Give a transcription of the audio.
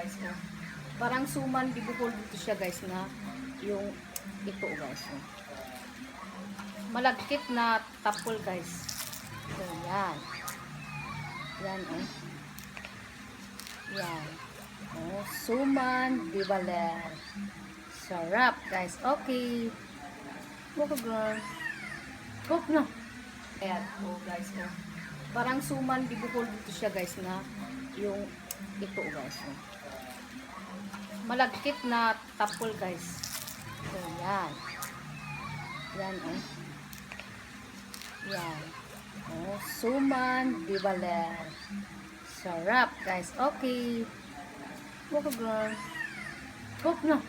guys. Oh. Parang suman di bukol dito siya guys na yung ito guys. Oh. Malagkit na tapol guys. So yan. Yan oh. Yan. Oh, suman di baler. Sarap guys. Okay. Cook girl. Cook na. Ayan. Oh guys. Oh. Parang suman di bukol dito siya guys na yung ito guys. Oh. Malagkit na tapol guys. So yan. Yan oh. Yan. Oh, suman di baler. Sarap guys. Okay. Cook girl. Cook na.